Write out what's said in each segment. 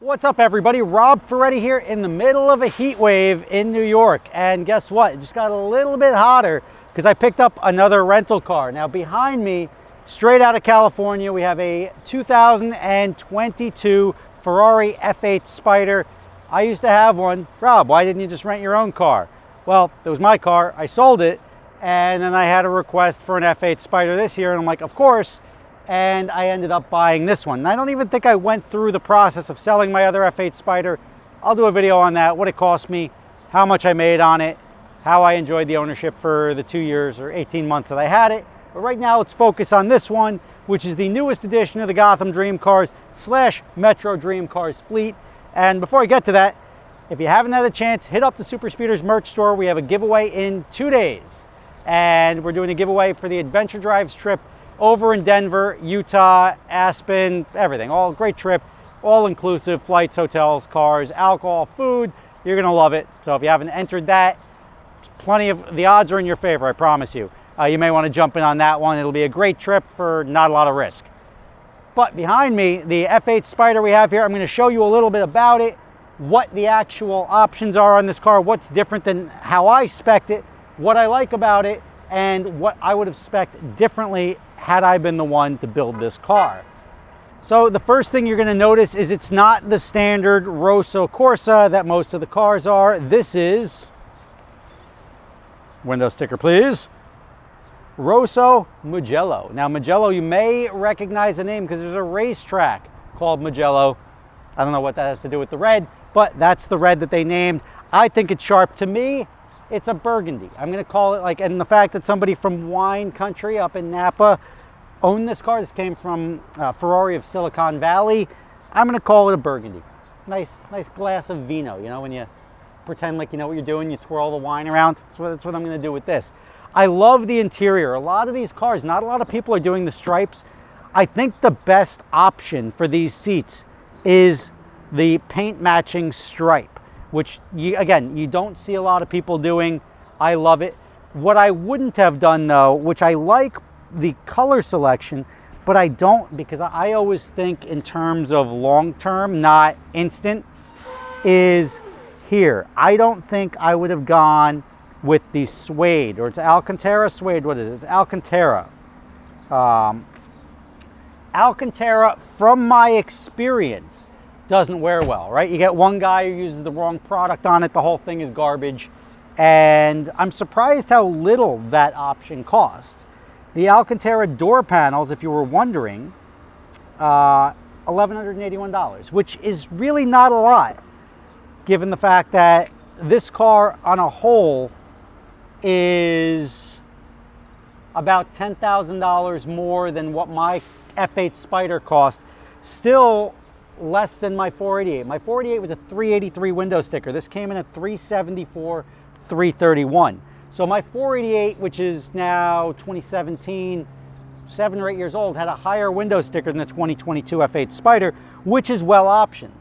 What's up, everybody? Rob Ferrari here in the middle of a heat wave in New York. And guess what? It just got a little bit hotter because I picked up another rental car. Now behind me, straight out of California, we have a 2022 Ferrari F8 Spider. I used to have one. Rob, why didn't you just rent your own car? Well, it was my car. I sold it, and then I had a request for an F8 Spider this year, and I'm like, of course. And I ended up buying this one. And I don't even think I went through the process of selling my other F8 Spider. I'll do a video on that, what it cost me, how much I made on it, how I enjoyed the ownership for the 2 years or 18 months that I had it. But right now, let's focus on this one, which is the newest edition of the Gotham Dream Cars / Metro Dream Cars fleet. And before I get to that, if you haven't had a chance, hit up the Super Speeders merch store. We have a giveaway in 2 days. And we're doing a giveaway for the Adventure Drives trip over in Denver, Utah, Aspen, everything. All great trip, all inclusive, flights, hotels, cars, alcohol, food. You're gonna love it. So if you haven't entered that, plenty of, the odds are in your favor, I promise you. You may wanna jump in on that one. It'll be a great trip for not a lot of risk. But behind me, the F8 Spider we have here, I'm gonna show you a little bit about it, what the actual options are on this car, what's different than how I spec'd it, what I like about it, and what I would have spec'd differently had I been the one to build this car. So the first thing you're going to notice is it's not the standard Rosso Corsa that most of the cars are. This is, window sticker please, Rosso Mugello. Now Mugello, you may recognize the name because there's a racetrack called Mugello. I don't know what that has to do with the red, but that's the red that they named. I think it's sharp. To me, it's a burgundy. I'm going to call it like, and the fact that somebody from wine country up in Napa owned this car, this came from Ferrari of Silicon Valley, I'm going to call it a burgundy. Nice glass of vino, you know, when you pretend like you know what you're doing, you twirl the wine around. That's what I'm going to do with this. I love the interior. A lot of these cars, not a lot of people are doing the stripes. I think the best option for these seats is the paint matching stripe, which you don't see a lot of people doing. I love it. What I wouldn't have done though, which I like the color selection, but I don't, because I always think in terms of long-term, not instant, is here. I don't think I would have gone with the suede, or it's Alcantara suede, what is it? It's Alcantara. Alcantara, from my experience, doesn't wear well, right? You get one guy who uses the wrong product on it, the whole thing is garbage. And I'm surprised how little that option cost. The Alcantara door panels, if you were wondering, $1,181, which is really not a lot, given the fact that this car on a whole is about $10,000 more than what my F8 Spider cost. Still less than my 488. My 488 was a 383 window sticker. This came in at 374, 331. So my 488, which is now 2017, 7 or 8 years old, had a higher window sticker than the 2022 F8 Spider, which is well optioned.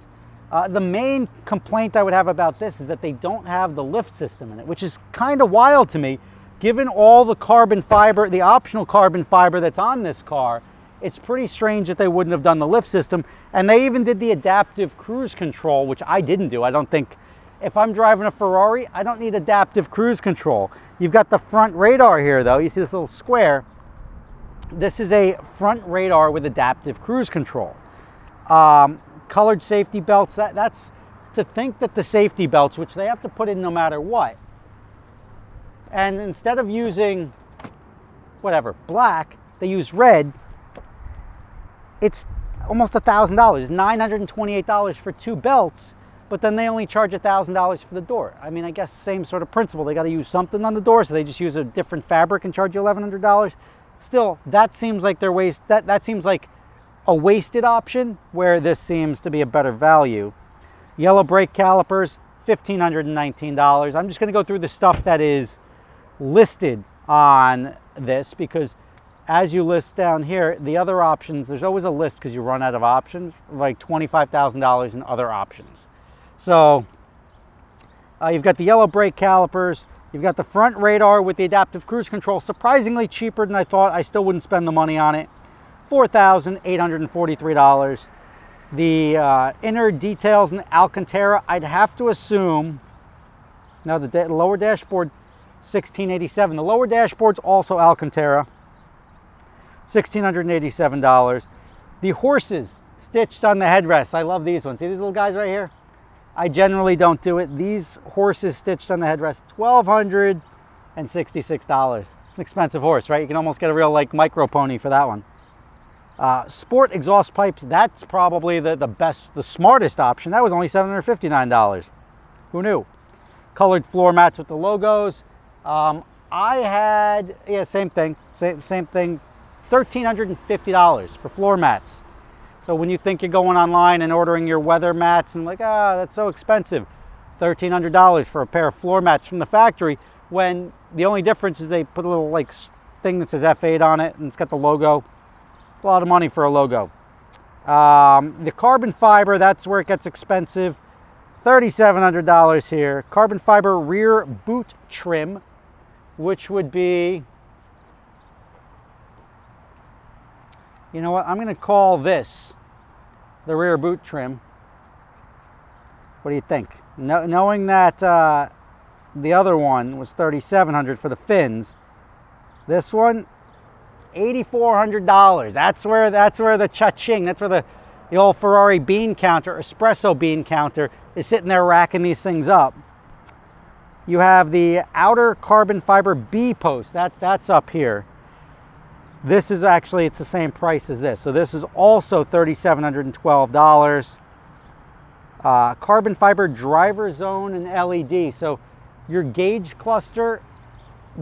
The main complaint I would have about this is that they don't have the lift system in it, which is kind of wild to me, given all the carbon fiber, the optional carbon fiber that's on this car. It's pretty strange that they wouldn't have done the lift system. And they even did the adaptive cruise control, which I didn't do. I don't think, if I'm driving a Ferrari, I don't need adaptive cruise control. You've got the front radar here though. You see this little square? This is a front radar with adaptive cruise control. Colored safety belts, that's to think that the safety belts, which they have to put in no matter what, and instead of using whatever, black, they use red. It's almost $1,000, $928 for 2 belts, but then they only charge $1,000 for the door. I mean, I guess same sort of principle. They got to use something on the door, so they just use a different fabric and charge you $1,100. Still, that seems like their waste. That seems like a wasted option, where this seems to be a better value. Yellow brake calipers, $1,519. I'm just going to go through the stuff that is listed on this, because as you list down here, the other options, there's always a list because you run out of options, like $25,000 in other options. So you've got the yellow brake calipers, you've got the front radar with the adaptive cruise control, surprisingly cheaper than I thought. I still wouldn't spend the money on it. $4,843. The inner details in Alcantara, I'd have to assume, now the lower dashboard, $1,687. The lower dashboard's also Alcantara, $1,687. The horses stitched on the headrests, I love these ones. See these little guys right here? I generally don't do it. These horses stitched on the headrest, $1,266. It's an expensive horse, right? You can almost get a real like micro pony for that one. Sport exhaust pipes, that's probably the best, the smartest option. That was only $759. Who knew? Colored floor mats with the logos. I had, yeah, same thing, $1,350 for floor mats. So when you think you're going online and ordering your weather mats and like, that's so expensive, $1,300 for a pair of floor mats from the factory, when the only difference is they put a little like thing that says F8 on it and it's got the logo. A lot of money for a logo. The carbon fiber, that's where it gets expensive. $3,700 here. Carbon fiber rear boot trim, which would be, you know what, I'm going to call this the rear boot trim. What do you think? Knowing that the other one was $3,700 for the fins, this one, $8,400. That's where the cha-ching, that's where the old Ferrari bean counter, espresso bean counter, is sitting there racking these things up. You have the outer carbon fiber B post, that's up here. This is actually, it's the same price as this. So this is also $3,712. Carbon fiber driver zone and LED. So your gauge cluster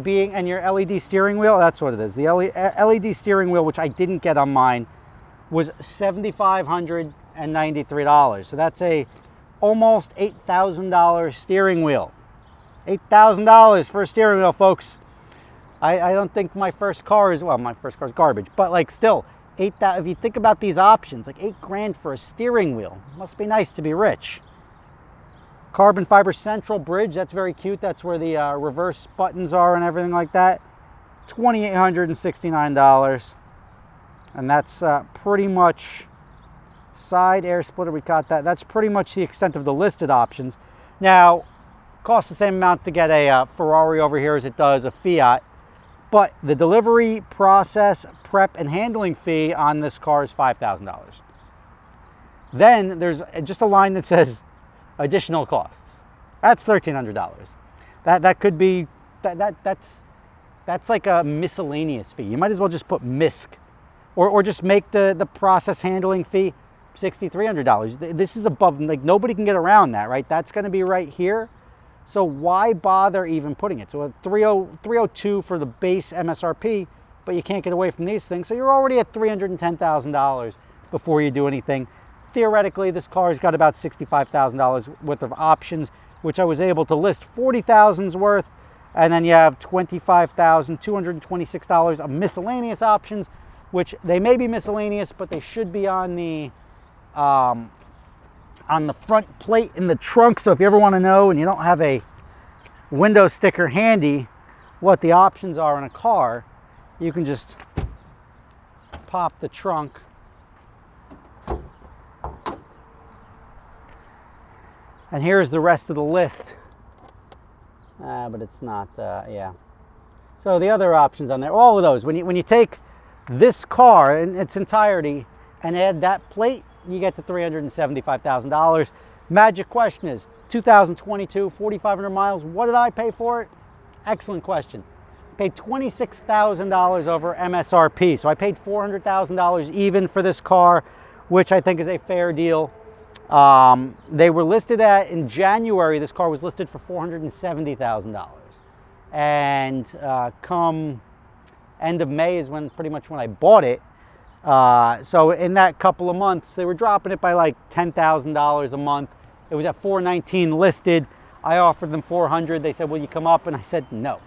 being, and your LED steering wheel, that's what it is. The LED steering wheel, which I didn't get on mine, was $7,593. So that's a almost $8,000 steering wheel. $8,000 for a steering wheel, folks. I don't think my first car is, well, my first car is garbage, but like still, if you think about these options, like $8,000 for a steering wheel, must be nice to be rich. Carbon fiber central bridge, that's very cute. That's where the reverse buttons are and everything like that. $2,869. And that's pretty much side air splitter, we got that. That's pretty much the extent of the listed options. Now, costs the same amount to get a Ferrari over here as it does a Fiat, but the delivery process, prep, and handling fee on this car is $5,000. Then there's just a line that says additional costs. That's $1,300. That could be, that's like a miscellaneous fee. You might as well just put MISC, or just make the process handling fee $6,300. This is above, like nobody can get around that, right? That's going to be right here. So why bother even putting it? So a 302 for the base MSRP, but you can't get away from these things. So you're already at $310,000 before you do anything. Theoretically, this car's got about $65,000 worth of options, which I was able to list $40,000's worth. And then you have $25,226 of miscellaneous options, which they may be miscellaneous, but they should be on the front plate in the trunk. So if you ever want to know and you don't have a window sticker handy what the options are in a car, you can just pop the trunk and here's the rest of the list. But it's not, yeah. So the other options on there, all of those, when you take this car in its entirety and add that plate, you get to $375,000. Magic question is, 2022, 4,500 miles, what did I pay for it? Excellent question. Paid $26,000 over MSRP. So I paid $400,000 even for this car, which I think is a fair deal. They were listed at, in January, this car was listed for $470,000. And come end of May is pretty much when I bought it. So in that couple of months, they were dropping it by like $10,000 a month. It was at $419 listed. I offered them $400. They said, will you come up? And I said, no.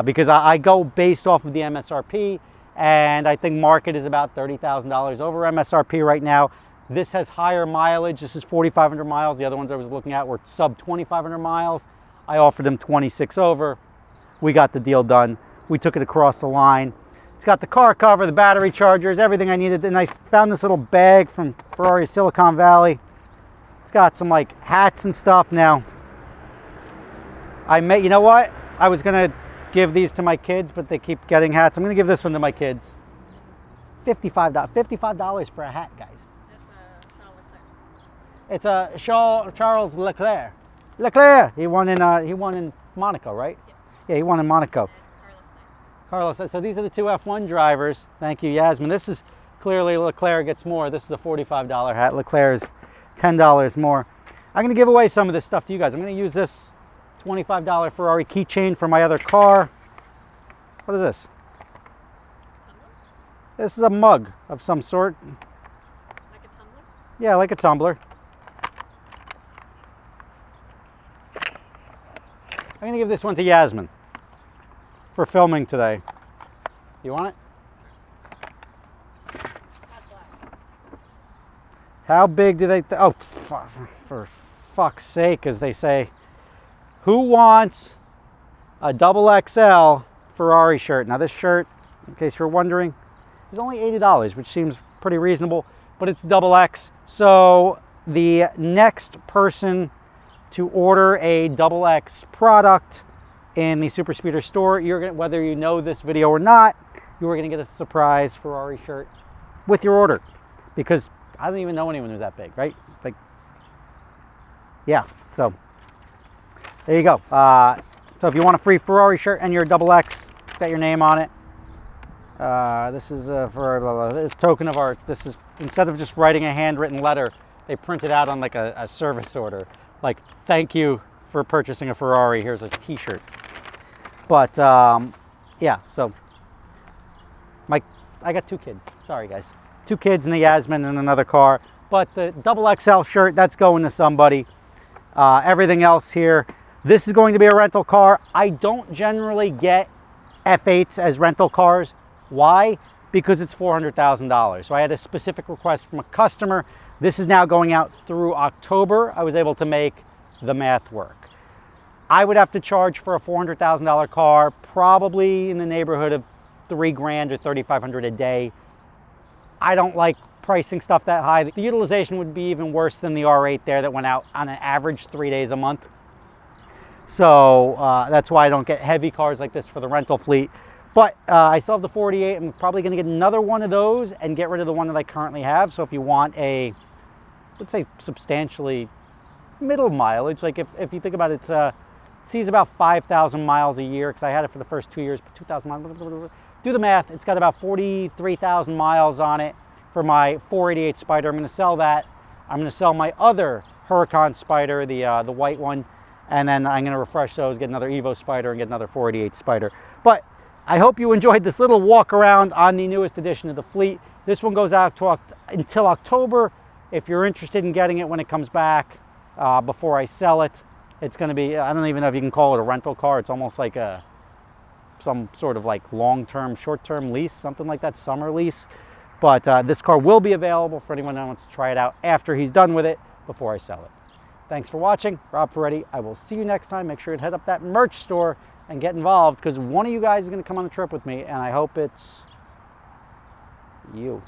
Because I go based off of the MSRP, and I think market is about $30,000 over MSRP right now. This has higher mileage. This is 4,500 miles. The other ones I was looking at were sub 2,500 miles. I offered them 26 over. We got the deal done. We took it across the line. It's got the car cover, the battery chargers, everything I needed. And I found this little bag from Ferrari Silicon Valley. It's got some like hats and stuff. Now, you know what? I was gonna give these to my kids, but they keep getting hats. I'm gonna give this one to my kids. $55 for a hat, guys. It's a Charles Leclerc. Leclerc. He won in Monaco, right? Yeah, he won in Monaco. Carlos. So these are the two F1 drivers. Thank you, Yasmin. This is clearly Leclerc gets more. This is a $45 hat. Leclerc is $10 more. I'm going to give away some of this stuff to you guys. I'm going to use this $25 Ferrari keychain for my other car. What is this? This is a mug of some sort. Like a tumbler? Yeah, like a tumbler. I'm going to give this one to Yasmin for filming today. You want it? How big do they... oh, for fuck's sake, as they say. Who wants a double XL Ferrari shirt? Now this shirt, in case you're wondering, is only $80, which seems pretty reasonable, but it's double X. So the next person to order a double X product in the Super Speeder store, you're gonna, whether you know this video or not, you are gonna get a surprise Ferrari shirt with your order, because I don't even know anyone who's that big, right? Like, yeah. So there you go. So if you want a free Ferrari shirt and you're a double X, it's got your name on it. This is for a token of art. This is, instead of just writing a handwritten letter, they print it out on like a service order. Like, thank you for purchasing a Ferrari. Here's a T-shirt. But yeah, so I got two kids. Sorry, guys. Two kids and the Yasmin in another car. But the double XL shirt, that's going to somebody. Everything else here. This is going to be a rental car. I don't generally get F8s as rental cars. Why? Because it's $400,000. So I had a specific request from a customer. This is now going out through October. I was able to make the math work. I would have to charge for a $400,000 car, probably in the neighborhood of $3,000 or $3,500 a day. I don't like pricing stuff that high. The utilization would be even worse than the R8 there that went out on an average 3 days a month. So that's why I don't get heavy cars like this for the rental fleet. But I still have the 48. I'm probably going to get another one of those and get rid of the one that I currently have. So if you want a, let's say, substantially middle mileage, like if you think about it, it's sees about 5,000 miles a year, because I had it for the first 2 years, 2,000 miles. Do the math. It's got about 43,000 miles on it for my 488 Spider. I'm going to sell that. I'm going to sell my other Huracan Spider, the white one, and then I'm going to refresh those, get another Evo Spider, and get another 488 Spider. But I hope you enjoyed this little walk around on the newest edition of the fleet. This one goes out to until October. If you're interested in getting it when it comes back, before I sell it, it's going to be, I don't even know if you can call it a rental car. It's almost like some sort of like long-term, short-term lease, something like that, summer lease. But this car will be available for anyone that wants to try it out after he's done with it, before I sell it. Thanks for watching. Rob Ferretti. I will see you next time. Make sure you head up that merch store and get involved, because one of you guys is going to come on a trip with me, and I hope it's you.